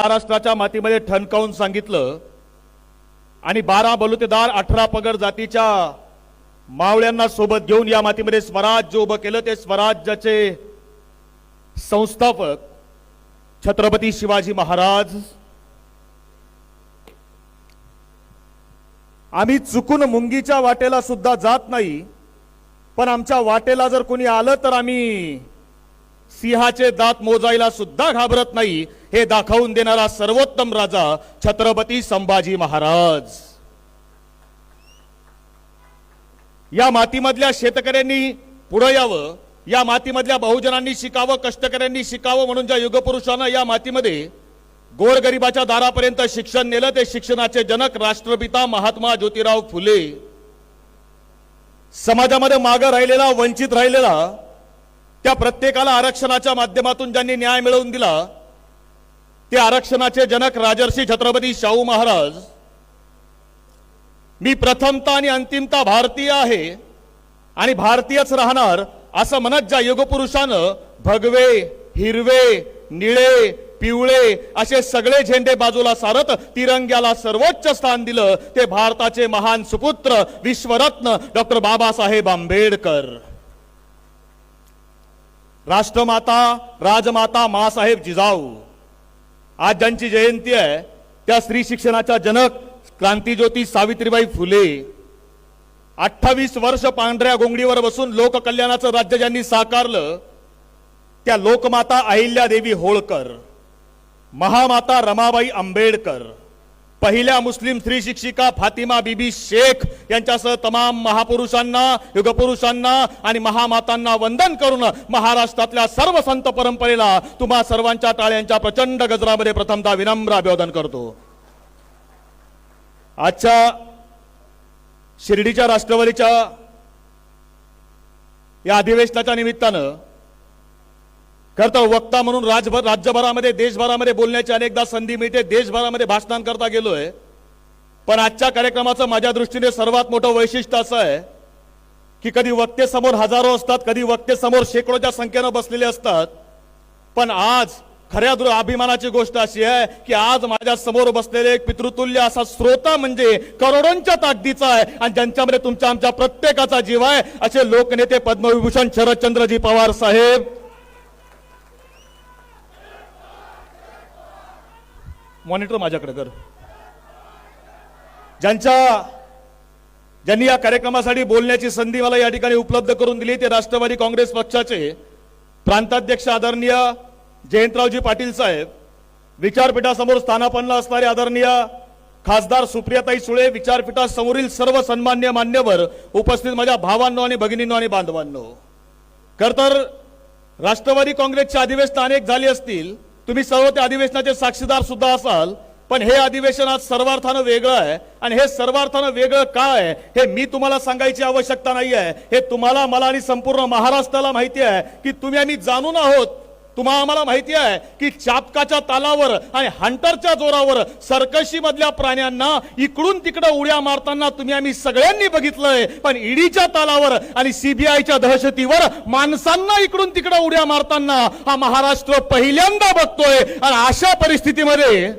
महाराष्ट्राच्या मातीमध्ये ठणकावून सांगितलं आणि 12 बलुतेदार 18 पगड जातीच्या मावळ्यांना सोबत घेऊन या मातीमध्ये स्वराज्य उभं केलं। ते स्वराज्याचे संस्थापक छत्रपती शिवाजी महाराज। आम्ही चुकून मुंगीच्या वाटेला सुद्धा जात नाही, पण आमच्या वाटेला जर कोणी आलं तर आम्ही सिंहाचे दात मोजायला सुद्धा घाबरत नाही, हे दाखवून देणारा सर्वोत्तम राजा छत्रपती संभाजी महाराज। या मातीमधल्या शेतकऱ्यांनी पुढे यावं, या मातीमधल्या बहुजनांनी शिकावं, कष्टकऱ्यांनी शिकावं म्हणून ज्या युगपुरुषानं या मातीमध्ये गोरगरिबाच्या दारापर्यंत शिक्षण नेलं, ते शिक्षणाचे जनक राष्ट्रपिता महात्मा ज्योतिराव फुले। समाजामध्ये मागे राहिलेला, वंचित राहिलेला, त्या प्रत्येकाला आरक्षणाच्या माध्यमातून ज्यांनी न्याय मिळवून दिला, ते आरक्षणाचे जनक राजर्षी छत्रपती शाहू महाराज। मी प्रथमता आणि अंतिमता भारतीय आहे आणि भारतीयच राहणार असं म्हणत ज्या युगपुरुषानं भगवे, हिरवे, निळे, पिवळे असे सगळे झेंडे बाजूला सारत तिरंग्याला सर्वोच्च स्थान दिलं, ते भारताचे महान सुपुत्र विश्वरत्न डॉक्टर बाबासाहेब आंबेडकर। राष्ट्रमाता, राजमाता मासाहेब जिजाऊ आज ज्यांची जयंती आहे, त्या स्त्री शिक्षणाच्या जनक क्रांतिज्योती सावित्रीबाई फुले। 28 वर्ष पांढऱ्या गोंगडीवर बसून लोककल्याणाचं राज्य ज्यांनी साकारलं, त्या लोकमाता अहिल्यादेवी होळकर, महामाता रमाबाई आंबेडकर, पहिल्या मुस्लिम स्त्री शिक्षिका फातिमा बीबी शेख यांच्यासह तमाम महापुरुषांना, युगपुरुषांना आणि महामातांना वंदन करून महाराष्ट्रातल्या सर्व संत परंपरेला तुम्हा सर्वांच्या टाळ्यांच्या प्रचंड गजरामध्ये प्रथमतः विनम्र अभिवादन करतो। आजच्या शिर्डीच्या राष्ट्रवादीच्या या अधिवेशनाच्या निमित्तानं खरं तर वक्ता म्हणून राज्यभरामध्ये, देशभरामध्ये बोलण्याची अनेकदा संधी मिळते, देशभरामध्ये भाषणांकरता गेलोय, पण आजच्या कार्यक्रमाचं माझ्या दृष्टीने सर्वात मोठं वैशिष्ट्य असं आहे की कधी वक्ते समोर हजारो असतात, कधी वक्ते समोर शेकडोच्या संख्येनं बसलेले असतात, पण आज खऱ्या अभिमानाची गोष्ट अशी आहे की आज माझ्या समोर बसलेले एक पितृतुल्य असा श्रोता म्हणजे करोडोंच्या ताकदीचा आहे आणि ज्यांच्यामध्ये तुमच्या आमच्या प्रत्येकाचा जीव आहे, असे लोकनेते पद्मविभूषण शरदचंद्रजी पवार साहेब। मॉनिटर माझ्याकडे कर। ज्यांनी या कार्यक्रमासाठी बोलण्याची संधी मला या ठिकाणी उपलब्ध करून दिली, ते राष्ट्रवादी काँग्रेस पक्षाचे प्रांताध्यक्ष आदरणीय जयंतरावजी पाटील साहेब, विचारपीठासमोर स्थानापन्न असणारे आदरणीय खासदार सुप्रियाताई सुळे, विचारपीठासमोरील सर्व सन्मान्य मान्यवर, उपस्थित माझ्या भावांनो आणि भगिनींनो आणि बांधवांनो। खरं तर राष्ट्रवादी काँग्रेसचे अधिवेशन अनेक झाले असतील, तुम्ही सर्व त्या अधिवेशनाचे साक्षीदार सुद्धा असाल, पण हे अधिवेशन आज सर्वार्थानं वेगळं आहे आणि हे सर्वार्थानं वेगळं काय आहे हे मी तुम्हाला सांगायची आवश्यकता नाही आहे। हे तुम्हाला, मला आणि संपूर्ण महाराष्ट्राला माहिती आहे की तुम्ही आम्ही जाणून आहोत। तुम्हाला आम्हाला माहिती आहे की चापकाच्या तालावर आणि हंटरच्या जोरावर सर्कशी मधल्या प्राण्यांना इकडून तिकडे उड्या मारताना तुम्ही आम्ही सगळ्यांनी बघितलंय, पण ईडीच्या तालावर आणि सीबीआयच्या दहशतीवर माणसांना इकडून तिकडे उड्या मारताना हा महाराष्ट्र पहिल्यांदा बघतोय। आणि अशा परिस्थितीमध्ये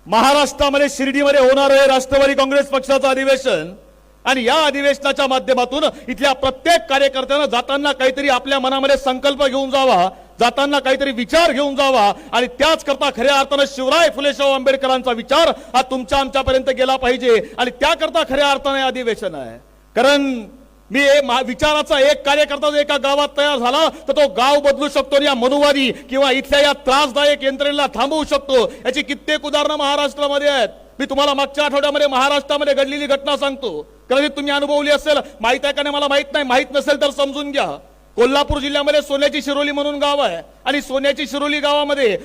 महाराष्ट्रामध्ये शिर्डीमध्ये होणार आहे राष्ट्रवादी काँग्रेस पक्षाचं अधिवेशन आणि या अधिवेशनाच्या माध्यमातून इथल्या प्रत्येक कार्यकर्त्यानं जाताना काहीतरी आपल्या मनामध्ये संकल्प घेऊन जावा, जाताना काहीतरी विचार घेऊन जावा आणि त्याच करता खऱ्या अर्थानं शिवराय फुले शाहू आंबेडकरांचा विचार हा तुमच्या आमच्यापर्यंत गेला पाहिजे आणि त्याकरता खऱ्या अर्थाने अधिवेशन आहे। कारण मी विचाराचा एक कार्यकर्ता जर एका गावात तयार झाला तर तो गाव बदलू शकतो, या मनुवादी किंवा इथल्या या त्रासदायक यंत्रणेला थांबवू शकतो। याची कित्येक उदाहरणं महाराष्ट्रामध्ये आहेत। मी तुम्हाला मागच्या आठवड्यामध्ये महाराष्ट्रामध्ये घडलेली घटना सांगतो, कदाचित तुम्ही अनुभवली असेल, माहित आहे का नाही मला माहित नाही, माहित नसेल तर समजून घ्या। कोल्हापूर जिल्ह्यामध्ये सोन्याची शिरोली म्हणून गाव आहे आणि सोन्याची शिरोली गावामध्ये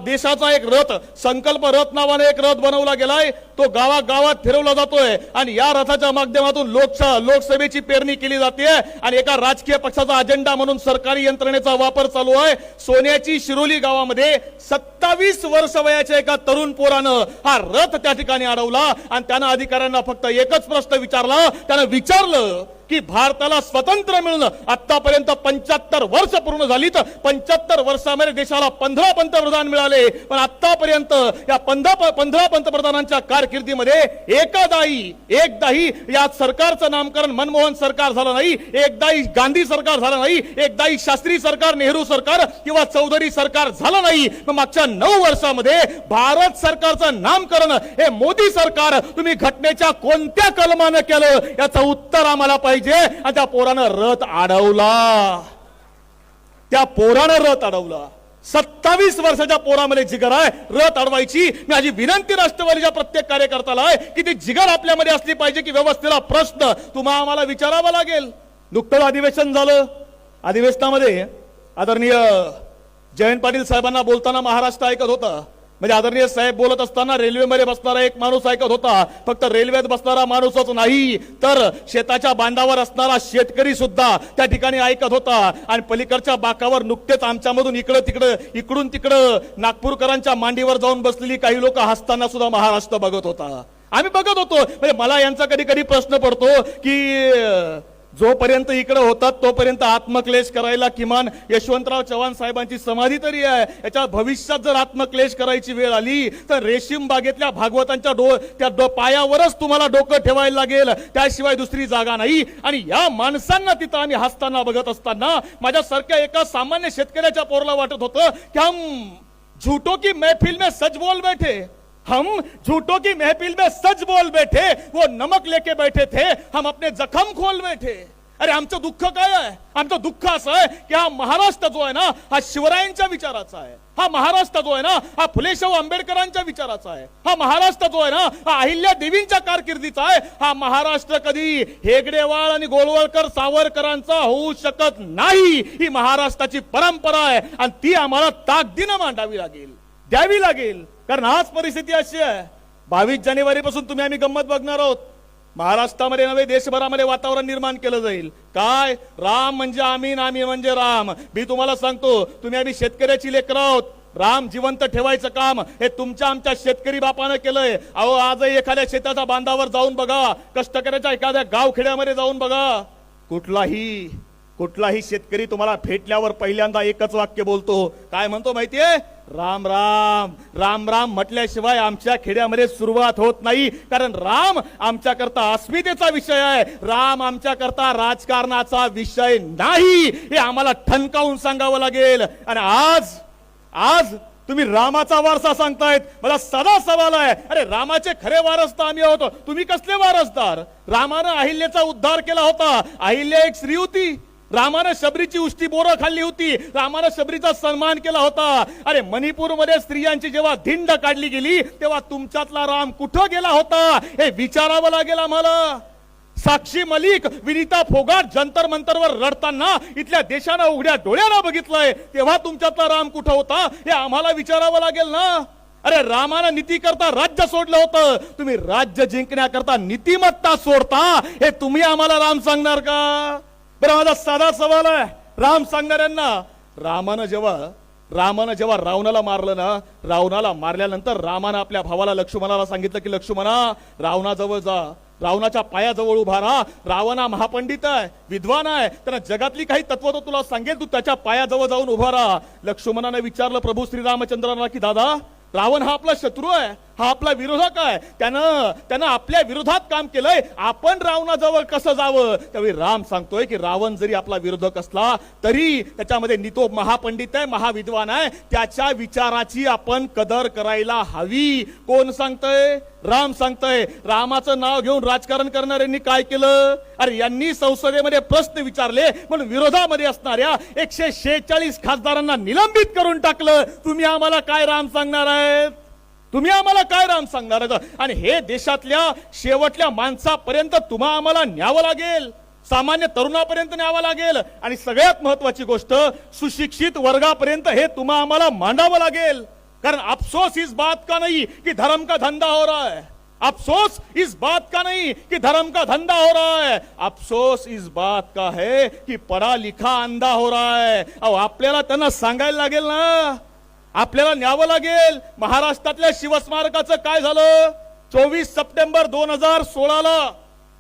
देशाचा एक रथ, संकल्प रथ नावाने एक रथ बनवला गेलाय, तो गावागावात फिरवला जातोय आणि या रथाच्या माध्यमातून लोकसभेची पेरणी केली जाते आणि एका राजकीय पक्षाचा अजेंडा म्हणून सरकारी यंत्रणेचा वापर चालू आहे। सोन्याची शिरोली गावामध्ये 27 वर्ष वयाच्या एका तरुण पोरानं हा रथ त्या ठिकाणी अडवला आणि त्यानं अधिकाऱ्यांना फक्त एकच प्रश्न विचारला, त्यानं विचारलं की भारताला स्वातंत्र्य मिळून आतापर्यंत 75 वर्ष पूर्ण झाली, तर 75 वर्षामध्ये देशाला 15 पंतप्रधान मिळाले, पण आतापर्यंत या 15 पंतप्रधानांच्या कारकिर्दीमध्ये एकदाही या सरकारचं नामकरण मनमोहन सरकार झालं नाही, एकदाही गांधी सरकार झालं नाही, एकदाही शास्त्री सरकार, नेहरू सरकार किंवा चौधरी सरकार झालं नाही. मागच्या 9 वर्षामध्ये भारत सरकारचं नामकरण हे मोदी सरकार तुम्ही घटनेच्या कोणत्या कलमानं केलं, याचं उत्तर आम्हाला पाहिजे. आणि त्या पोरानं रथ अडवला, 27 वर्षाच्या पोरामध्ये जिगर आहे रथ अडवायची. माझी विनंती राष्ट्रवादीच्या प्रत्येक कार्यकर्त्याला आहे की ती जिगर आपल्यामध्ये असली पाहिजे की व्यवस्थेला प्रश्न तुम्हाला आम्हाला विचारावा लागेल. नुकतंच अधिवेशन झालं, अधिवेशनामध्ये आदरणीय जयंत पाटील साहेबांना बोलताना महाराष्ट्र ऐकत होता. म्हणजे आदरणीय साहेब बोलत असताना रेल्वेमध्ये बसणारा एक माणूस ऐकत होता. फक्त रेल्वेत बसणारा माणूसच नाही, तर शेताच्या बांधावर असणारा शेतकरी सुद्धा त्या ठिकाणी ऐकत होता. आणि पलीकडच्या बाकावर नुकतेच आमच्यामधून इकडून तिकडं नागपूरकरांच्या मांडीवर जाऊन बसलेली काही लोक हसताना सुद्धा महाराष्ट्र बघत होता. आम्ही बघत होतो. म्हणजे मला यांचा कधी कधी प्रश्न पडतो की जोपर्यंत इकडे होतात तोपर्यंत आत्मक्लेश करायला किमान यशवंतराव चव्हाण साहेबांची समाधी तरी आहे. याच्या भविष्यात जर आत्मक्लेश करायची वेळ आली तर रेशीम बागेतल्या भागवतांच्या पायावरच तुम्हाला डोकं ठेवायला लागेल, त्याशिवाय दुसरी जागा नाही. आणि या माणसांना तिथं आम्ही हसताना बघत असताना माझ्यासारख्या एका सामान्य शेतकऱ्याच्या पोरला वाटत होतं की हम झूठों की महफिल में सच बोल बैठे, हम झूठों की महफिल में सच बोल बैठे, वो नमक लेके बैठे थे, हम अपने जखम खोल बैठे. अरे आमचं दुःख काय आहे? आमचं दुःख असं आहे की हा महाराष्ट्र जो आहे ना हा शिवरायांच्या विचाराचा आहे. हा महाराष्ट्र जो आहे ना हा फुले शाहू आंबेडकरांच्या विचाराचा आहे. हा महाराष्ट्र जो आहे ना हा अहिल्या देवींच्या कारकिर्दीचा आहे. हा महाराष्ट्र कधी हेगडेवाळ आणि गोळवळकर सावरकरांचा होऊ शकत नाही. ही महाराष्ट्राची परंपरा आहे आणि ती आम्हाला ताकदीनं मांडावी लागेल, द्यावी लागेल. कारण आज परिस्थिती अशी आहे, 22 जानेवारी पासून तुम्ही आम्ही गंमत बघणार आहोत. महाराष्ट्रामध्ये नव्हे देशभरामध्ये वातावरण निर्माण केलं जाईल. काय? राम म्हणजे आम्ही, आम्ही म्हणजे राम. मी तुम्हाला सांगतो, तुम्ही आम्ही शेतकऱ्याची लेकरं आहोत. राम जिवंत ठेवायचं काम हे तुमच्या आमच्या शेतकरी बापानं केलंय. अहो आजही एखाद्या शेताच्या बांधावर जाऊन बघा, कष्टकऱ्याच्या एखाद्या गावखेड्यामध्ये जाऊन बघा, कुठलाही शेतकरी तुम्हाला भेटल्यावर पहिल्यांदा एकच वाक्य बोलतो. काय म्हणतो माहितीये? राम राम. राम राम म्हटल्याशिवाय आमच्या खेड्यामध्ये सुरुवात होत नाही. कारण राम आमच्याकरता अस्मितेचा विषय आहे, राम आमच्याकरता राजकारणाचा विषय नाही. हे आम्हाला ठणकावून सांगावं लागेल. आणि आज तुम्ही रामाचा वारसा सांगतायत. मला साधा सवाल आहे, अरे रामाचे खरे वारसदार आम्ही आहोत, तुम्ही कसले वारसदार? रामानं अहिल्याचा उद्धार केला होता. अहिल्या एक स्त्री होती. रामानं शबरीची उष्टी बोरं खाल्ली होती. रामानं शबरीचा सन्मान केला होता. अरे मणिपूरमध्ये स्त्रियांची जेव्हा धिंड काढली गेली तेव्हा तुमच्यातला राम कुठं गेला होता हे विचारावं लागेल आम्हाला. साक्षी मलिक, विनीता फोगाट जंतर मंतरवर रडताना इथल्या देशानं उघड्या डोळ्यानं बघितलंय, तेव्हा तुमच्यातला राम कुठं होता हे आम्हाला विचारावं लागेल ना. अरे रामानं नीती करता राज्य सोडलं होतं, तुम्ही राज्य जिंकण्याकरता नीतिमत्ता सोडता, हे तुम्ही आम्हाला राम सांगणार का? बरं माझा साधा सवाल आहे राम सांगणाऱ्यांना. रामानं जेव्हा रावणाला मारलं ना, रावणाला मारल्यानंतर रामानं आपल्या भावाला लक्ष्मणाला सांगितलं की लक्ष्मणा रावणाजवळ जा, रावणाच्या पायाजवळ उभा राहा. रावण हा महापंडित आहे, विद्वान आहे, त्यानं जगातली काही तत्व तो तुला सांगेल, तू त्याच्या पायाजवळ जाऊन उभा राहा. लक्ष्मणाने विचारलं प्रभू श्रीरामचंद्रांना की दादा रावण हा आपला शत्रू आहे, हा आपला विरोधक आहे, त्यानं आपल्या विरोधात काम केलंय, आपण रावणाजवळ कसं जावं? त्यावेळी राम सांगतोय की रावण जरी आपला विरोधक असला तरी त्याच्यामध्ये नितो महापंडित आहे, महाविद्वान आहे, त्याच्या विचाराची आपण कदर करायला हवी. कोण सांगतंय? राम सांगतंय. रामाचं नाव घेऊन राजकारण करणाऱ्यांनी काय केलं? अरे यांनी संसदेमध्ये प्रश्न विचारले म्हणून विरोधामध्ये असणाऱ्या 146 खासदारांना निलंबित करून टाकलं. तुम्ही आम्हाला काय राम सांगणार आहेत? तुम्ही आम्हाला काय राम सांगणार आहेत? आणि हे देशातल्या शेवटल्या माणसापर्यंत तुम्हा आम्हाला न्यावं लागेल, सामान्य तरुणापर्यंत न्यावं लागेल. आणि सगळ्यात महत्वाची गोष्ट सुशिक्षित वर्गापर्यंत हे तुम्हा आम्हाला मांडावं लागेल. कारण अफसोस इस बात का नहीं कि धर्म का धंधा हो रहा है, अफसोस इस बात का नहीं कि धर्म का धंधा हो रहा है, अफसोस इस बात का है कि पढ़ा लिखा अंधा हो रहा है. अहो आपल्याला त्यांना सांगायला लागेल ना, आपल्याला न्यावं लागेल. महाराष्ट्रातल्या शिवस्मारकाचं काय झालं? 24 सप्टेंबर 2016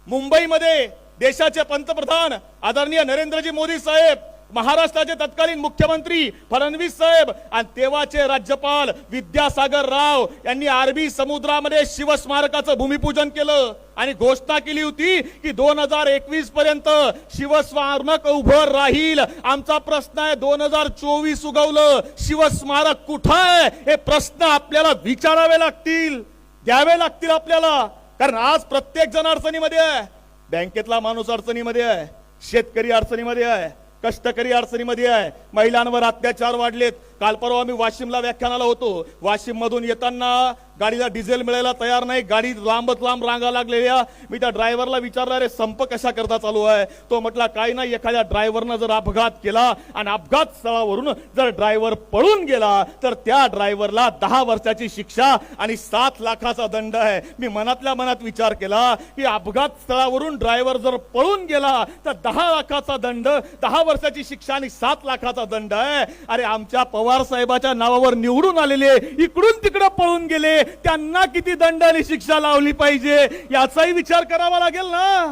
मुंबईमध्ये देशाचे पंतप्रधान आदरणीय नरेंद्रजी मोदी साहेब, महाराष्ट्राचे तत्कालीन मुख्यमंत्री फडणवीस साहेब आणि तेव्हाचे राज्यपाल विद्यासागर राव यांनी अरबी समुद्रामध्ये शिवस्मारकाचं भूमिपूजन केलं आणि घोषणा केली होती की 2021 पर्यंत शिवस्मारक उभं राहील. आमचा प्रश्न आहे 2024 उगवलं, शिवस्मारक कुठं आहे? हे प्रश्न आपल्याला विचारावे लागतील, द्यावे लागतील आपल्याला. कारण आज प्रत्येक जण अडचणीमध्ये आहे. बँकेतला माणूस अडचणीमध्ये आहे, शेतकरी अडचणीमध्ये आहे, कष्टकरी अडचणीमध्ये आहे, महिलांवर अत्याचार वाढलेत. काल परवा मी वाशिमला व्याख्यानाला होतो. वाशिम मधून येताना गाडीला डिझेल मिळायला तयार नाही, गाडी लांबच लांब रांगा लागलेल्या. मी त्या ड्रायव्हरला विचारलं, अरे संप कशा करता चालू आहे? तो म्हटला काही नाही, एखाद्या ड्रायव्हरनं जर अपघात केला आणि अपघात स्थळावरून जर ड्रायव्हर पळून गेला तर त्या ड्रायव्हरला 10 वर्षाची शिक्षा आणि 7 लाखाचा दंड आहे. मी मनातल्या मनात विचार केला की अपघात स्थळावरून ड्रायव्हर जर पळून गेला तर 10 लाखाचा दंड, 10 वर्षाची शिक्षा आणि 7 लाखाचा दंड आहे. अरे आमच्या पवार साहेबाच्या नावावर निवडून आलेले इकडून तिकडे पळून गेले, त्यांना किती दंड आणि शिक्षा लावली पाहिजे याचाही विचार करावा लागेल ना,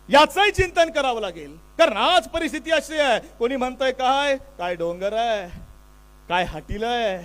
याचाही चिंतन करावं लागेल. कारण आज परिस्थिती अशी आहे, कोणी म्हणतंय काय काय डोंगर आहे, काय हाटील आहे,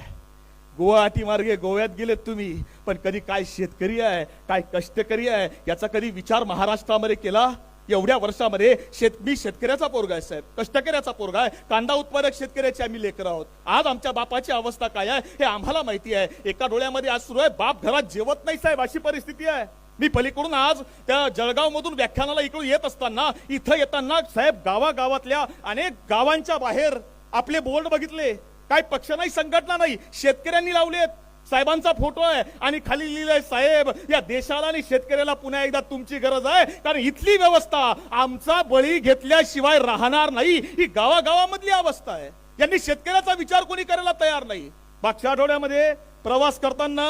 गुवाहाटी मार्गे गोव्यात गेलेत तुम्ही, पण कधी काय शेतकरी आहे, काय कष्टकरी आहे याचा कधी विचार महाराष्ट्रामध्ये केला? एवढ्या वर्षामध्ये मी शेतकऱ्याचा पोरगा आहे साहेब, कष्टकऱ्याचा पोरगा आहे, कांदा उत्पादक शेतकऱ्याचे आम्ही लेकर आहोत. आज आमच्या बापाची अवस्था काय आहे हे आम्हाला माहिती आहे. एका डोळ्यामध्ये आज सुरू आहे, बाप घरात जेवत नाही साहेब, अशी परिस्थिती आहे. मी पलीकडून आज त्या जळगाव मधून व्याख्यानाला इकडून येत असताना, इथं येताना साहेब गावागावातल्या अनेक गावांच्या बाहेर आपले बोर्ड बघितले. काय पक्ष नाही, संघटना नाही, शेतकऱ्यांनी लावलेत. साहेबांचा फोटो आहे आणि खाली लिहिलंय, साहेब या देशाला आणि शेतकऱ्याला पुन्हा एकदा तुमची गरज आहे, कारण इथली व्यवस्था आमचा बळी घेतल्याशिवाय राहणार नाही. ही गावागावामधली अवस्था आहे. यांनी शेतकऱ्याचा विचार कोणी करायला तयार नाही. मागच्या आठवड्यामध्ये प्रवास करताना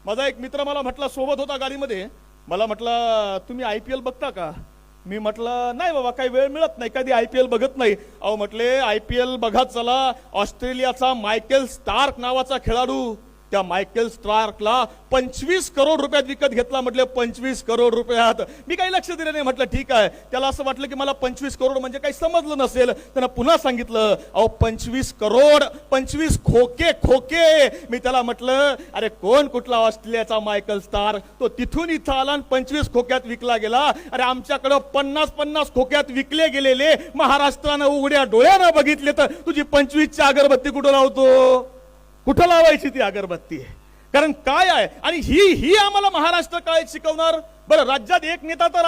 माझा एक मित्र मला म्हटला, सोबत होता गाडीमध्ये, मला म्हटला तुम्ही IPL बघता का? मी म्हटलं नाही बाबा, काही वेळ मिळत नाही, कधी IPL बघत नाही. अहो म्हटले IPL बघा चला, ऑस्ट्रेलियाचा मायकेल स्टार्क नावाचा खेळाडू, त्या मायकेल स्टार्कला 25 करोड रुपयात विकत घेतला. म्हटले 25 करोड रुपयात? मी काही लक्ष दिलं नाही. म्हटलं ठीक आहे. त्याला असं वाटलं की मला 25 करोड म्हणजे काही समजलं नसेल. त्यानं पुन्हा सांगितलं, अहो 25 करोड, 25 खोके खोके. मी त्याला म्हटलं अरे कोण कुठला ऑस्ट्रेलियाचा मायकेल स्टार्क? तो तिथून इथं आला आणि 25 खोक्यात विकला गेला. अरे आमच्याकडं 50-50 खोक्यात विकले गेलेले महाराष्ट्रानं उघड्या डोळ्यानं बघितले तर तुझी 25ची अगरबत्ती कुठं लावतो? कुठं लावायची ती अगरबत्ती? कारण काय आहे, आणि ही आम्हाला महाराष्ट्र काय शिकवणार? बरं, राज्यात एक नेता तर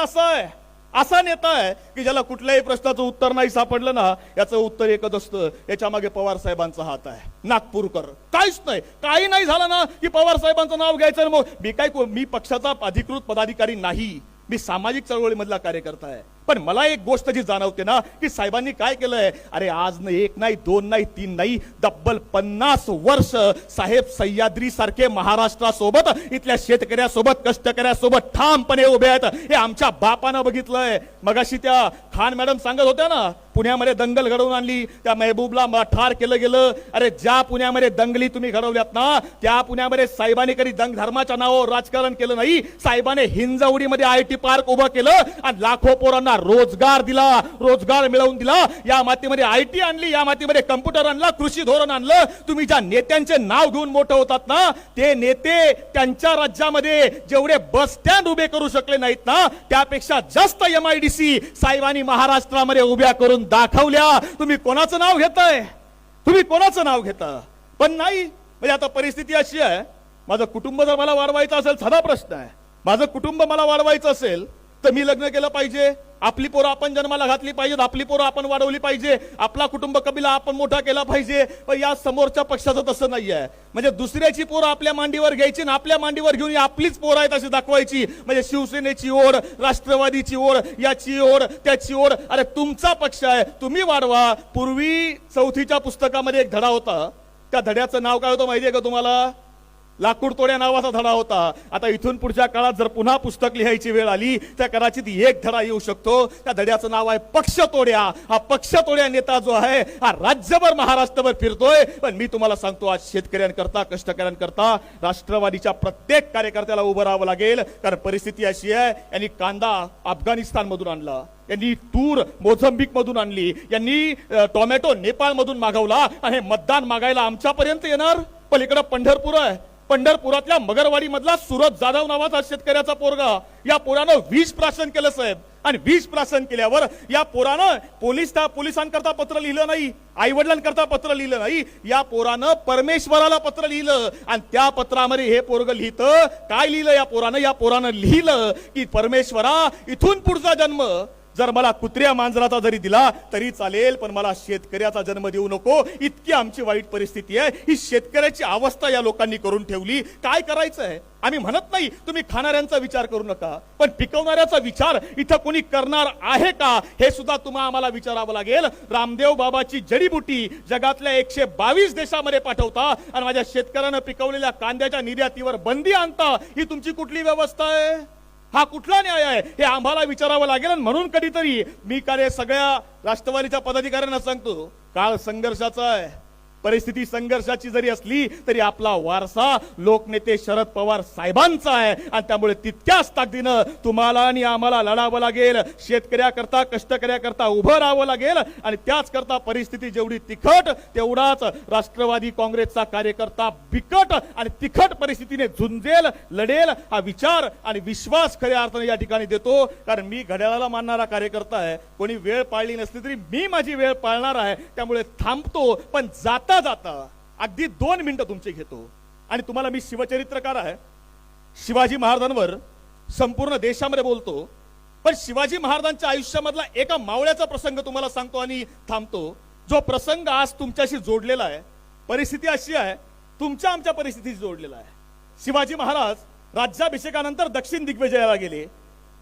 असा नेता आहे की ज्याला कुठल्याही प्रश्नाचं उत्तर नाही सापडलं ना, याचं उत्तर एकच असतं, याच्या मागे पवार साहेबांचा हात आहे. नागपूरकर काहीच नाही, काही नाही झालं ना की पवार साहेबांचं नाव घ्यायचं. मग मी पक्षाचा अधिकृत पदाधिकारी नाही, मी सामाजिक चळवळीमधला कार्यकर्ता आहे. पण मला एक गोष्ट जी जाणवते ना की साहेबांनी काय केलंय, अरे आज नाही, एक नाही, 2 नाही, 3 नाही, तब्बल 50 वर्ष साहेब सह्याद्री सारखे महाराष्ट्रासोबत, इथल्या शेतकऱ्यासोबत, कष्टकऱ्यासोबत ठामपणे उभे आहेत. हे आमच्या बापानं बघितलंय. मगाशी त्या खान मॅडम सांगत होत्या ना, पुण्यामध्ये दंगल घडवून आणली, त्या महबूबला ठार केलं गेलं. अरे ज्या पुण्यामध्ये दंगली तुम्ही घडवल्यात ना, त्या पुण्यामध्ये साहेबांनी कधी धर्माच्या नावावर राजकारण केलं नाही. साहेबांनी हिंजवडीमध्ये IT पार्क उभं केलं आणि लाखो पोरांना रोजगार दिला, रोजगार मिळवून दिला. या मातीमध्ये IT आणली, या मातीमध्ये कम्प्युटर आणला, कृषी धोरण आणलं. तुम्ही ज्या नेत्यांचे नाव घेऊन मोठं होतात ना, ते नेते त्यांच्या राज्यामध्ये जेवढे बस स्टँड उभे करू शकले नाहीत ना, त्यापेक्षा जास्त MIDC साहेबांनी महाराष्ट्रामध्ये उभ्या करून दाखवल्या. तुम्ही कोणाचं नाव घेताय? तुम्ही कोणाचं नाव घेता? पण नाही. म्हणजे आता परिस्थिती अशी आहे, माझं कुटुंब जर मला वाढवायचं असेल, साधा प्रश्न आहे, माझं कुटुंब मला वाढवायचं असेल तर मी लग्न केलं पाहिजे, आपली पोरं आपण जन्माला घातली पाहिजेत, आपली पोरं आपण वाढवली पाहिजे, आपला कुटुंब कबिला आपण मोठा केला पाहिजे. पण या समोरच्या पक्षाचं तसं नाही आहे. म्हणजे दुसऱ्याची पोरं आपल्या मांडीवर घ्यायची आणि आपल्या मांडीवर घेऊन आपलीच पोरं आहेत अशी दाखवायची. म्हणजे शिवसेनेची ओढ, राष्ट्रवादीची ओढ, याची ओढ, त्याची ओढ. अरे तुमचा पक्ष आहे, तुम्ही वाढवा. पूर्वी 4थीच्या पुस्तकामध्ये एक धडा होता, त्या धड्याचं नाव काय होतं माहितीये का तुम्हाला? लाकूड तोड्या नावाचा धडा होता. आता इथून पुढच्या काळात जर पुन्हा पुस्तक लिहायची वेळ आली तर कदाचित एक धडा येऊ शकतो. त्या धड्याचं नाव आहे पक्ष तोड्या. हा पक्ष तोड्या नेता जो आहे हा राज्यभर महाराष्ट्रभर फिरतोय. पण मी तुम्हाला सांगतो, आज शेतकऱ्यांकरता कष्टकऱ्यांकरता राष्ट्रवादीच्या प्रत्येक कार्यकर्त्याला उभं राहावं लागेल. कारण परिस्थिती अशी आहे, यांनी कांदा अफगाणिस्तान मधून आणला, यांनी तूर मोझंबिक मधून आणली, यांनी टोमॅटो नेपाळ मधून मागवला आणि हे मतदान मागायला आमच्यापर्यंत येणार. पलीकडे पंढरपूर आहे, पंढरपुरातल्या मगरवाडी मधला सुरत जाधव नावाचा शेतकऱ्याचा पोरगा, या पोरानं विष प्राशन केलं साहेब. आणि विष प्राशन केल्यावर या पोरानं पोलिसांकरता पत्र लिहिलं नाही, आई वडिलांकरता पत्र लिहिलं नाही, या पोरानं परमेश्वराला पत्र लिहिलं. आणि त्या पत्रामध्ये हे पोरग लिहितं, काय लिहिलं या पोरानं लिहिलं की परमेश्वरा, इथून पुढचा जन्म जर मला कुत्र्या मांजराचा जरी दिला तरी चालेल, पण मला शेतकऱ्याचा जन्म देऊ नको. इतकी आमची वाईट परिस्थिती आहे. ही शेतकऱ्याची अवस्था या लोकांनी करून ठेवली. काय करायचं आहे? आम्ही म्हणत नाही तुम्ही खाणाऱ्यांचा विचार करू नका, पण पिकवणाऱ्याचा विचार इथं कोणी करणार आहे का हे सुद्धा तुम्हाला आम्हाला विचारावं लागेल. रामदेव बाबाची जडीबुटी जगातल्या 122 देशामध्ये पाठवता आणि माझ्या शेतकऱ्यांना पिकवलेल्या कांद्याच्या निर्यातीवर बंदी आणता. ही तुमची कुठली व्यवस्था आहे? हा कुठला न्याय आहे? हे आम्हाला विचारावं लागेल. म्हणून कधीतरी मी सगळ्या राष्ट्रवादीच्या पदाधिकाऱ्यांना सांगतो, काळ संघर्षाचा आहे, परिस्थिती संघर्षाची जरी असली तरी आपला वारसा लोकनेते शरद पवार साहेबांचा आहे. आणि त्यामुळे तितक्याच ताकदीनं तुम्हाला आणि आम्हाला लढावं लागेल. शेतकऱ्याकरता कष्टकऱ्याकरता उभं राहावं लागेल. आणि त्याच करता परिस्थिती जेवढी तिखट तेवढाच राष्ट्रवादी काँग्रेसचा कार्यकर्ता बिकट आणि तिखट परिस्थितीने झुंजेल, लढेल. हा विचार आणि विश्वास खऱ्या अर्थाने या ठिकाणी देतो. कारण मी घड्याळाला मानणारा कार्यकर्ता आहे. कोणी वेळ पाळली नसली तरी मी माझी वेळ पाळणार आहे. त्यामुळे थांबतो, पण जाता अगदी 2 मिनिटं तुमचे घेतो. आणि तुम्हाला मी शिवचरित्रकार आहे, शिवाजी महाराजांवर संपूर्ण देशामध्ये बोलतो, पण शिवाजी महाराजांच्या आयुष्यामधला एका मावळ्याचा प्रसंग तुम्हाला सांगतो आणि थांबतो. जो प्रसंग आज तुमच्याशी जोडलेला आहे. परिस्थिती अशी आहे, तुमच्या आमच्या परिस्थितीशी जोडलेला आहे. शिवाजी महाराज राज्याभिषेकानंतर दक्षिण दिग्विजयाला गेले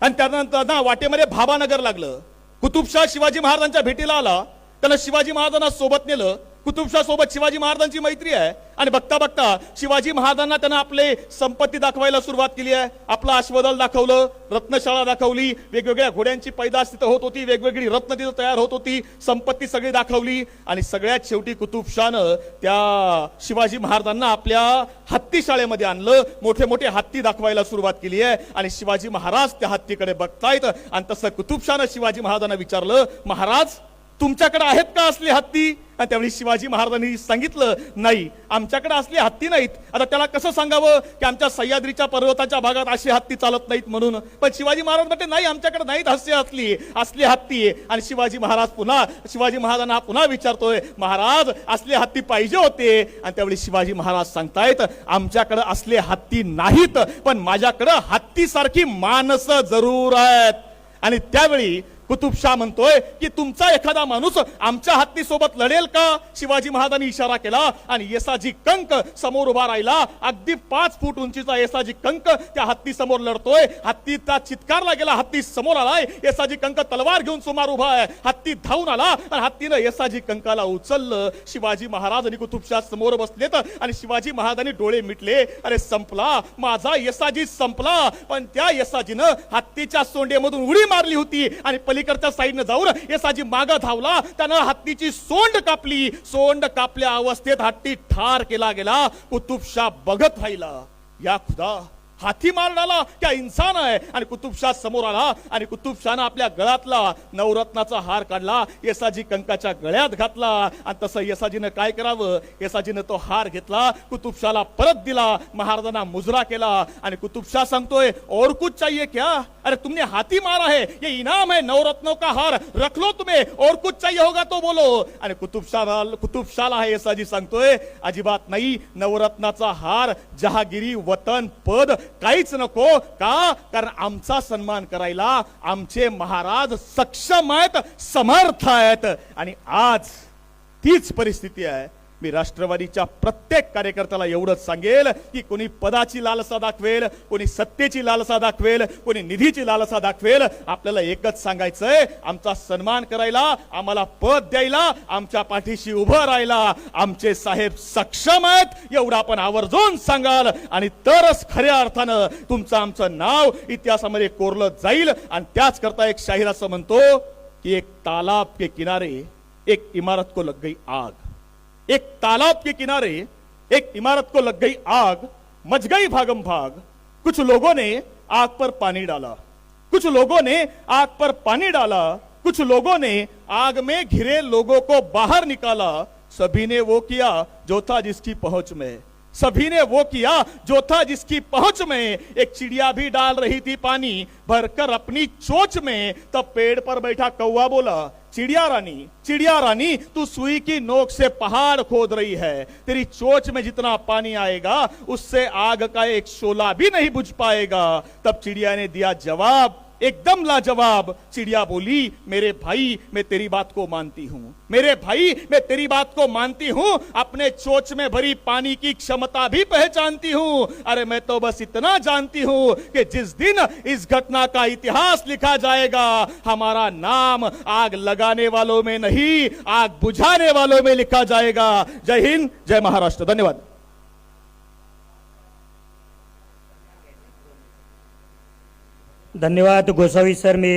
आणि त्यानंतर वाटेमध्ये भाबानगर लागलं. कुतुबशाह शिवाजी महाराजांच्या भेटीला आला, त्यानं शिवाजी महाराजांना सोबत नेलं. कुतुबशाह सोबत शिवाजी महाराजांची मैत्री आहे. आणि बघता बघता शिवाजी महाराजांना त्यानं आपले संपत्ती दाखवायला सुरुवात केली आहे. आपलं अश्वदल दाखवलं, रत्नशाळा दाखवली, वेगवेगळ्या घोड्यांची पैदास तिथं होत होती, वेगवेगळी रत्न तिथं तयार होत होती, संपत्ती सगळी दाखवली. आणि सगळ्यात शेवटी कुतुबशाहनं त्या शिवाजी महाराजांना आपल्या हत्ती शाळेमध्ये आणलं. मोठे मोठे हत्ती दाखवायला सुरुवात केली आहे. आणि शिवाजी महाराज त्या हत्तीकडे बघतायत. आणि तसं कुतुबशाहनं शिवाजी महाराजांना विचारलं, महाराज तुमच्याकडे आहेत का असले हत्ती? आणि त्यावेळी शिवाजी महाराजांनी सांगितलं, नाही, आमच्याकडे असले हत्ती नाहीत. आता त्याला कसं सांगावं की आमच्या सह्याद्रीच्या पर्वताच्या भागात अशी हत्ती चालत नाहीत म्हणून. पण शिवाजी महाराज म्हणते, नाही, आमच्याकडे नाहीत असली हत्ती. आणि शिवाजी महाराजांना पुन्हा विचारतोय, महाराज असले हत्ती पाहिजे होते. आणि त्यावेळी शिवाजी महाराज सांगतायत, आमच्याकडे असले हत्ती नाहीत, पण माझ्याकडे हत्तीसारखी माणसं जरूर आहेत. आणि त्यावेळी कुतुबशाह म्हणतोय की तुमचा एखादा माणूस आमच्या हत्ती सोबत लढेल का? शिवाजी महाराजांनी इशारा केला आणि येसाजी कंक समोर उभा राहिला. अगदी 5 फूट उंचीचा येसाजी कंक त्या हत्ती समोर लढतोय. हत्तीचा चित्कारला गेला, हत्ती समोर आलाय. येसाजी कंक तलवार घेऊन सुमार उभा आहे. हत्ती धावून आला आणि हत्तीनं येसाजी कंकाला उचललं. शिवाजी महाराज आणि कुतुबशाह समोर बसलेत आणि शिवाजी महाराजांनी डोळे मिटले. अरे संपला, माझा येसाजी संपला. पण त्या येसाजीनं हत्तीच्या सोंडेमधून उडी मारली होती आणि पलीकडच्या साईडने जाऊन येसाजी मागे धावला. त्यानं हत्तीची सोंड कापली. सोंड कापल्या अवस्थेत हत्ती ठार केला गेला. कुतुबशाह बघत राहिला. या खुदा, हाती मारणारा क्या इंसान आहे? आणि कुतुबशाह समोर आला आणि कुतुबशाहनं आपल्या गळ्यातला नवरत्नाचा हार काढला, येसाजी कंकाच्या गळ्यात घातला. आणि तसं येसाजीनं काय करावं, येसाजीनं तो हार घेतला, कुतुबशाहला परत दिला, महाराजांना मुजरा केला. आणि कुतुबशाह सांगतोय, और कुछ चाहिए क्या? अरे तुमने हाथी मारा है, ये इनाम है, नवरत्नों का हार रख लो तुम्हें, और कुछ चाहिए होगा तो बोलो. आणि कुतुबशाहला हे येसाजी सांगतोय, अजिबात नाही, नवरत्नाचा हार, जहागिरी, वतन, पद काहीच नको. का? कारण आमचा सन्मान करायला आमचे महाराज सक्षम आहेत, समर्थ आहेत. आणि आज तीच परिस्थिती आहे. मी राष्ट्रवादीच्या प्रत्येक कार्यकर्त्याला एवढंच सांगेल की कोणी पदाची लालसा दाखवेल, कोणी सत्तेची लालसा दाखवेल, कोणी निधीची लालसा दाखवेल, आपल्याला एकच सांगायचंय, आमचा सन्मान करायला, आम्हाला पद द्यायला, आमच्या पाठीशी उभं राहायला आमचे साहेब सक्षम आहेत एवढं आपण आवर्जून सांगाल आणि तरच खऱ्या अर्थानं तुमचं आमचं नाव इतिहासामध्ये कोरलं जाईल। आणि त्याच करता एक शाहीर असं म्हणतो कि एक तालाब के किनारे एक इमारत को लग गई आग, एक तालाब के किनारे एक इमारत को लग गई आग, मच गई भागम भाग, कुछ लोगों ने आग पर पानी डाला, कुछ लोगों ने आग पर पानी डाला, कुछ लोगों ने आग में घिरे लोगों को बाहर निकाला, सभी ने वो किया जो था जिसकी पहुंच में, सभी ने वो किया जो था जिसकी पहुंच में। एक चिड़िया भी डाल रही थी पानी भरकर अपनी चोंच में, तब पेड़ पर बैठा कौवा बोला, चिड़िया रानी तू सुई की नोक से पहाड़ खोद रही है, तेरी चोंच में जितना पानी आएगा उससे आग का एक शोला भी नहीं बुझ पाएगा। तब चिड़िया ने दिया जवाब एकदम लाजवाब, चिड़िया बोली मेरे भाई मैं तेरी बात को मानती हूँ, मेरे भाई मैं तेरी बात को मानती हूँ, अपने चोंच में भरी पानी की क्षमता भी पहचानती हूँ। अरे मैं तो बस इतना जानती हूँ कि जिस दिन इस घटना का इतिहास लिखा जाएगा हमारा नाम आग लगाने वालों में नहीं आग बुझाने वालों में लिखा जाएगा। जय हिंद, जय महाराष्ट्र, धन्यवाद। धन्यवाद गोसावी सर। मी